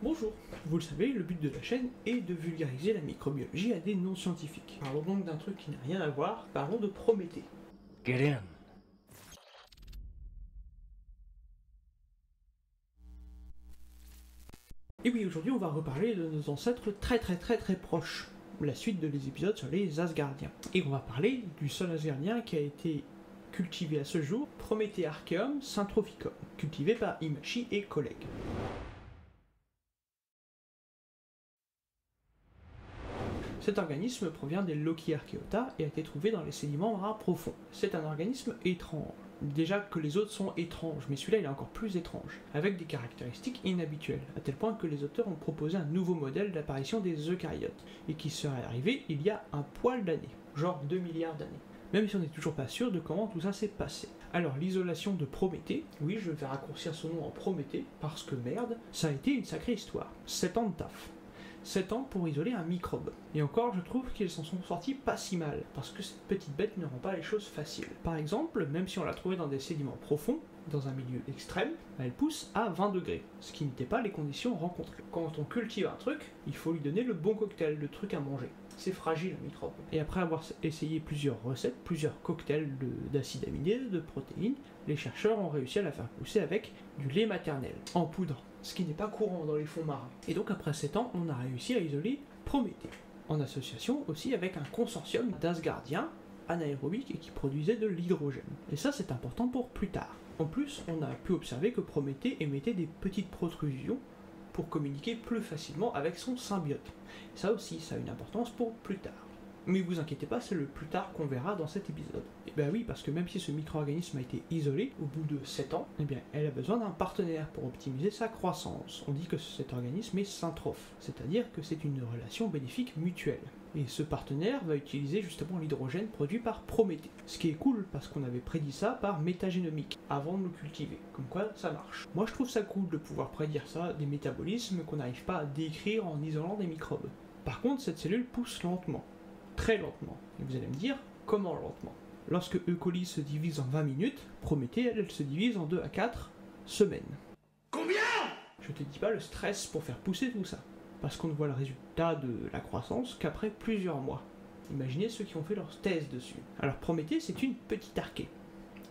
Bonjour, vous le savez, le but de la chaîne est de vulgariser la microbiologie à des non-scientifiques. Parlons donc d'un truc qui n'a rien à voir, parlons de Prométhée. Get in. Et oui, aujourd'hui on va reparler de nos ancêtres très proches, la suite de les épisodes sur les Asgardiens. Et on va parler du seul Asgardien qui a été cultivé à ce jour, Promethearchaeum syntrophicum, cultivé par Imachi et collègues. Cet organisme provient des Lokiarchaeota et a été trouvé dans les sédiments marins profonds. C'est un organisme étrange. Déjà que les autres sont étranges, mais celui-là il est encore plus étrange, avec des caractéristiques inhabituelles, à tel point que les auteurs ont proposé un nouveau modèle d'apparition des eucaryotes, et qui serait arrivé il y a un poil d'années, genre 2 milliards d'années. Même si on n'est toujours pas sûr de comment tout ça s'est passé. Alors l'isolation de Prométhée, oui je vais raccourcir son nom en Prométhée, parce que merde, ça a été une sacrée histoire. 7 ans de taf. 7 ans pour isoler un microbe. Et encore, je trouve qu'ils s'en sont sortis pas si mal, parce que cette petite bête ne rend pas les choses faciles. Par exemple, même si on l'a trouvée dans des sédiments profonds, dans un milieu extrême, elle pousse à 20 degrés, ce qui n'était pas les conditions rencontrées. Quand on cultive un truc, il faut lui donner le bon cocktail, le truc à manger. C'est fragile un microbe. Et après avoir essayé plusieurs recettes, plusieurs cocktails d'acides aminés, de protéines, les chercheurs ont réussi à la faire pousser avec du lait maternel, en poudre, ce qui n'est pas courant dans les fonds marins. Et donc après 7 ans, on a réussi à isoler Prométhée, en association aussi avec un consortium d'Asgardiens anaérobiques et qui produisait de l'hydrogène. Et ça c'est important pour plus tard. En plus, on a pu observer que Prométhée émettait des petites protrusions pour communiquer plus facilement avec son symbiote. Ça aussi, ça a une importance pour plus tard. Mais vous inquiétez pas, c'est le plus tard qu'on verra dans cet épisode. Et ben oui, parce que même si ce micro-organisme a été isolé, au bout de 7 ans, eh bien, elle a besoin d'un partenaire pour optimiser sa croissance. On dit que cet organisme est syntrophe, c'est-à-dire que c'est une relation bénéfique mutuelle. Et ce partenaire va utiliser justement l'hydrogène produit par Prométhée. Ce qui est cool, parce qu'on avait prédit ça par métagénomique, avant de le cultiver. Comme quoi, ça marche. Moi je trouve ça cool de pouvoir prédire ça, des métabolismes qu'on n'arrive pas à décrire en isolant des microbes. Par contre, cette cellule pousse lentement. Très lentement. Et vous allez me dire, comment lentement? Lorsque E. coli se divise en 20 minutes, Prométhée, elle se divise en 2 à 4 semaines. Combien? Je te dis pas le stress pour faire pousser tout ça, parce qu'on ne voit le résultat de la croissance qu'après plusieurs mois. Imaginez ceux qui ont fait leur thèse dessus. Alors Prométhée, c'est une petite archée.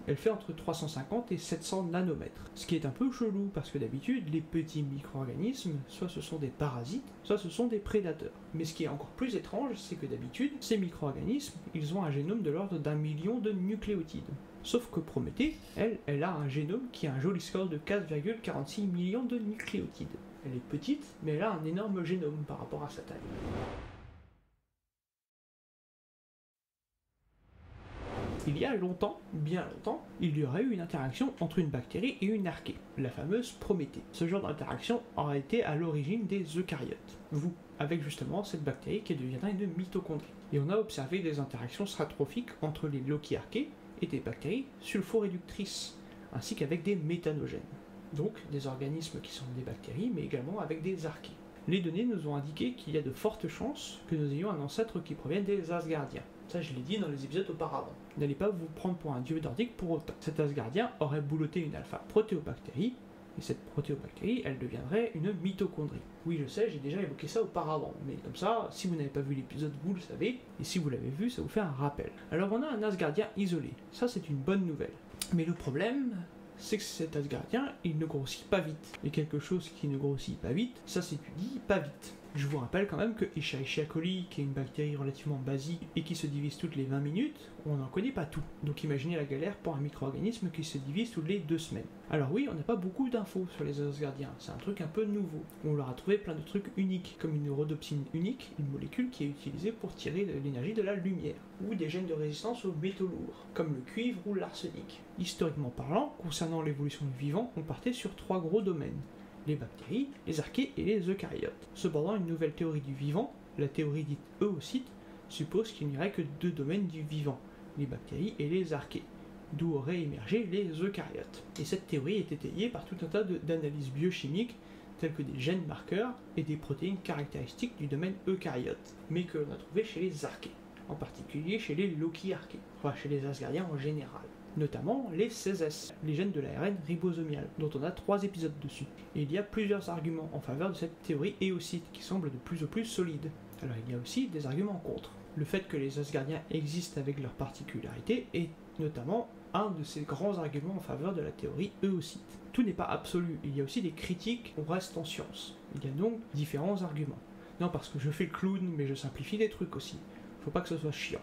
Elle fait entre 350 et 700 nanomètres. Ce qui est un peu chelou, parce que d'habitude, les petits micro-organismes, soit ce sont des parasites, soit ce sont des prédateurs. Mais ce qui est encore plus étrange, c'est que d'habitude, ces micro-organismes, ils ont un génome de l'ordre d'1 million de nucléotides. Sauf que Prométhée, elle a un génome qui a un joli score de 4,46 millions de nucléotides. Elle est petite, mais elle a un énorme génome par rapport à sa taille. Il y a longtemps, bien longtemps, il y aurait eu une interaction entre une bactérie et une archée, la fameuse Prométhée. Ce genre d'interaction aurait été à l'origine des eucaryotes, vous, avec justement cette bactérie qui deviendra une mitochondrie. Et on a observé des interactions stratrophiques entre les Lokiarchées et des bactéries sulforéductrices, ainsi qu'avec des méthanogènes. Donc des organismes qui sont des bactéries, mais également avec des archées. Les données nous ont indiqué qu'il y a de fortes chances que nous ayons un ancêtre qui provienne des Asgardiens. Ça, je l'ai dit dans les épisodes auparavant. N'allez pas vous prendre pour un dieu nordique pour autant. Cet Asgardien aurait bouloté une alpha-protéobactérie, et cette protéobactérie, elle deviendrait une mitochondrie. Oui, je sais, j'ai déjà évoqué ça auparavant, mais comme ça, si vous n'avez pas vu l'épisode, vous le savez, et si vous l'avez vu, ça vous fait un rappel. Alors on a un Asgardien isolé, ça c'est une bonne nouvelle. Mais le problème, c'est que cet Asgardien, il ne grossit pas vite. Et quelque chose qui ne grossit pas vite, ça s'étudie pas vite. Je vous rappelle quand même que Escherichia coli, qui est une bactérie relativement basique et qui se divise toutes les 20 minutes, on n'en connaît pas tout. Donc imaginez la galère pour un micro-organisme qui se divise toutes les 2 semaines. Alors oui, on n'a pas beaucoup d'infos sur les Asgardiens, c'est un truc un peu nouveau. On leur a trouvé plein de trucs uniques, comme une rhodopsine unique, une molécule qui est utilisée pour tirer de l'énergie de la lumière, ou des gènes de résistance aux métaux lourds, comme le cuivre ou l'arsenic. Historiquement parlant, concernant l'évolution du vivant, on partait sur 3 gros domaines. Les bactéries, les archées et les eucaryotes. Cependant, une nouvelle théorie du vivant, la théorie dite oocyte, suppose qu'il n'y aurait que 2 domaines du vivant, les bactéries et les archées, d'où auraient émergé les eucaryotes. Et cette théorie est étayée par tout un tas d'analyses biochimiques, telles que des gènes marqueurs et des protéines caractéristiques du domaine eucaryote, mais que l'on a trouvé chez les archées, en particulier chez les Lokiarchées, enfin chez les Asgardiens en général. notamment les 16S, les gènes de l'ARN ribosomial, dont on a 3 épisodes dessus. Et il y a plusieurs arguments en faveur de cette théorie éocyte, qui semble de plus en plus solide. Alors il y a aussi des arguments contre. Le fait que les Asgardiens existent avec leurs particularités est notamment un de ces grands arguments en faveur de la théorie éocyte. Tout n'est pas absolu, il y a aussi des critiques, on reste en science. Il y a donc différents arguments. Non, parce que je fais le clown, mais je simplifie des trucs aussi. Faut pas que ce soit chiant.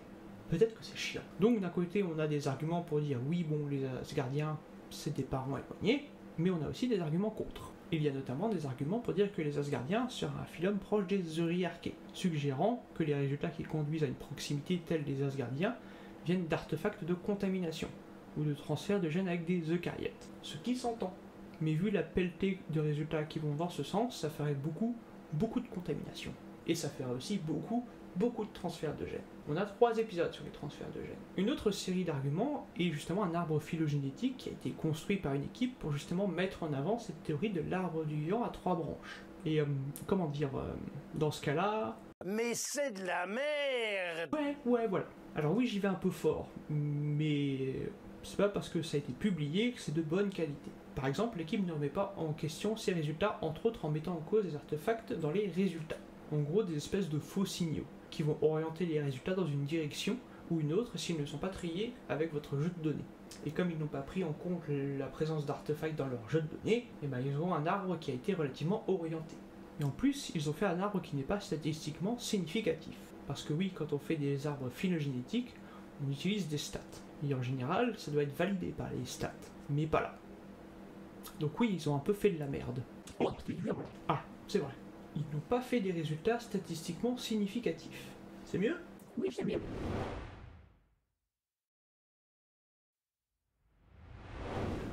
Peut-être que c'est chiant. Donc d'un côté, on a des arguments pour dire oui, bon, les Asgardiens, c'est des parents éloignés, mais on a aussi des arguments contre. Il y a notamment des arguments pour dire que les Asgardiens seraient un phylum proche des Euryarchés, suggérant que les résultats qui conduisent à une proximité telle des Asgardiens viennent d'artefacts de contamination, ou de transfert de gènes avec des eucaryotes. Ce qui s'entend. Mais vu la pelletée de résultats qui vont dans ce sens, ça ferait beaucoup de contamination. Et ça ferait aussi beaucoup de transferts de gènes. On a 3 épisodes sur les transferts de gènes. Une autre série d'arguments est justement un arbre phylogénétique qui a été construit par une équipe pour justement mettre en avant cette théorie de l'arbre du vivant à 3 branches. Et dans ce cas-là... Mais c'est de la merde! Ouais, voilà. Alors oui, j'y vais un peu fort, mais c'est pas parce que ça a été publié que c'est de bonne qualité. Par exemple, l'équipe ne remet pas en question ces résultats, entre autres en mettant en cause des artefacts dans les résultats. En gros, des espèces de faux signaux, qui vont orienter les résultats dans une direction ou une autre s'ils ne sont pas triés avec votre jeu de données. Et comme ils n'ont pas pris en compte la présence d'artefacts dans leur jeu de données, ils ont un arbre qui a été relativement orienté. Et en plus, ils ont fait un arbre qui n'est pas statistiquement significatif. Parce que oui, quand on fait des arbres phylogénétiques, on utilise des stats. Et en général, ça doit être validé par les stats, mais pas là. Donc oui, ils ont un peu fait de la merde. Ah, c'est vrai. Ils n'ont pas fait des résultats statistiquement significatifs. C'est mieux ? Oui, c'est bien.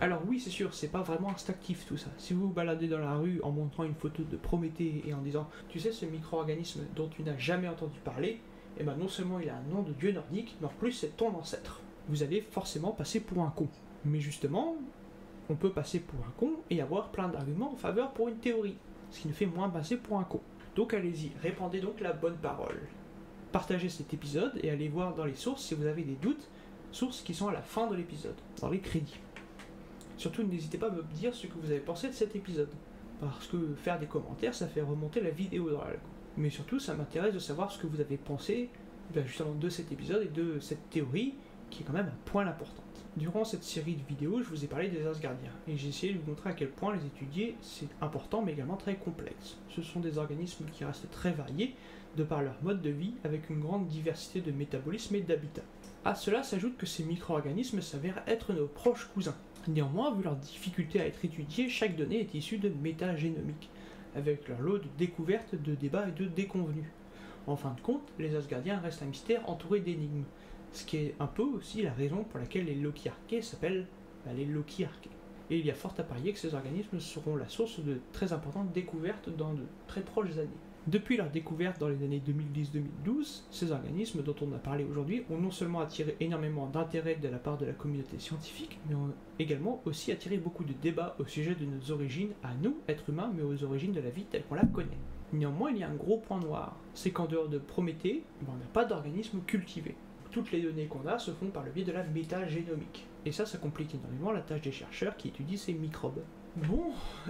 Alors oui, c'est sûr, c'est pas vraiment instinctif tout ça. Si vous vous baladez dans la rue en montrant une photo de Prométhée et en disant « Tu sais, ce micro-organisme dont tu n'as jamais entendu parler, eh ben non seulement il a un nom de dieu nordique, mais en plus c'est ton ancêtre. » Vous allez forcément passer pour un con. Mais justement, on peut passer pour un con et avoir plein d'arguments en faveur pour une théorie, ce qui nous fait moins passer pour un con. Donc allez-y, répandez donc la bonne parole. Partagez cet épisode et allez voir dans les sources si vous avez des doutes, sources qui sont à la fin de l'épisode, dans les crédits. Surtout n'hésitez pas à me dire ce que vous avez pensé de cet épisode, parce que faire des commentaires ça fait remonter la vidéo dans l'algo. Mais surtout ça m'intéresse de savoir ce que vous avez pensé justement de cet épisode et de cette théorie qui est quand même un point important. Durant cette série de vidéos, je vous ai parlé des Asgardiens, et j'ai essayé de vous montrer à quel point les étudier c'est important mais également très complexe. Ce sont des organismes qui restent très variés de par leur mode de vie avec une grande diversité de métabolisme et d'habitat. À cela s'ajoute que ces micro-organismes s'avèrent être nos proches cousins. Néanmoins, vu leur difficulté à être étudiée, chaque donnée est issue de métagénomiques, avec leur lot de découvertes, de débats et de déconvenus. En fin de compte, les Asgardiens restent un mystère entouré d'énigmes, ce qui est un peu aussi la raison pour laquelle les Loki-Archées s'appellent les Loki-Archées. Et il y a fort à parier que ces organismes seront la source de très importantes découvertes dans de très proches années. Depuis leur découverte dans les années 2010-2012, ces organismes dont on a parlé aujourd'hui ont non seulement attiré énormément d'intérêt de la part de la communauté scientifique, mais ont également aussi attiré beaucoup de débats au sujet de nos origines à nous, êtres humains, mais aux origines de la vie telle qu'on la connaît. Néanmoins, il y a un gros point noir, c'est qu'en dehors de Prométhée, on n'a pas d'organisme cultivé. Toutes les données qu'on a se font par le biais de la métagénomique. Et ça complique énormément la tâche des chercheurs qui étudient ces microbes. Bon,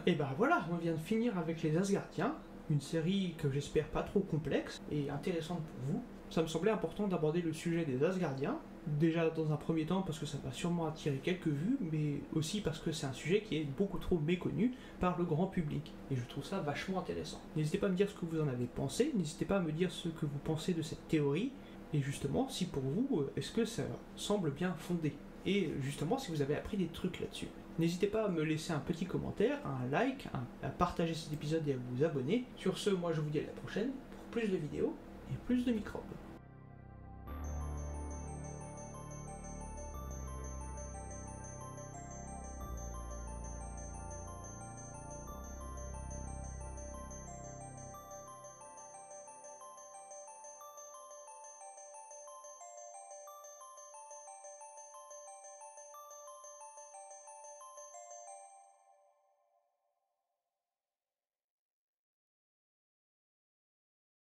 et ben voilà, on vient de finir avec les Asgardiens, une série que j'espère pas trop complexe et intéressante pour vous. Ça me semblait important d'aborder le sujet des Asgardiens, déjà dans un premier temps parce que ça va sûrement attirer quelques vues, mais aussi parce que c'est un sujet qui est beaucoup trop méconnu par le grand public, et je trouve ça vachement intéressant. N'hésitez pas à me dire ce que vous en avez pensé, n'hésitez pas à me dire ce que vous pensez de cette théorie, et justement, si pour vous, est-ce que ça semble bien fondé? Et justement, si vous avez appris des trucs là-dessus. N'hésitez pas à me laisser un petit commentaire, un like, à partager cet épisode et à vous abonner. Sur ce, moi je vous dis à la prochaine pour plus de vidéos et plus de microbes.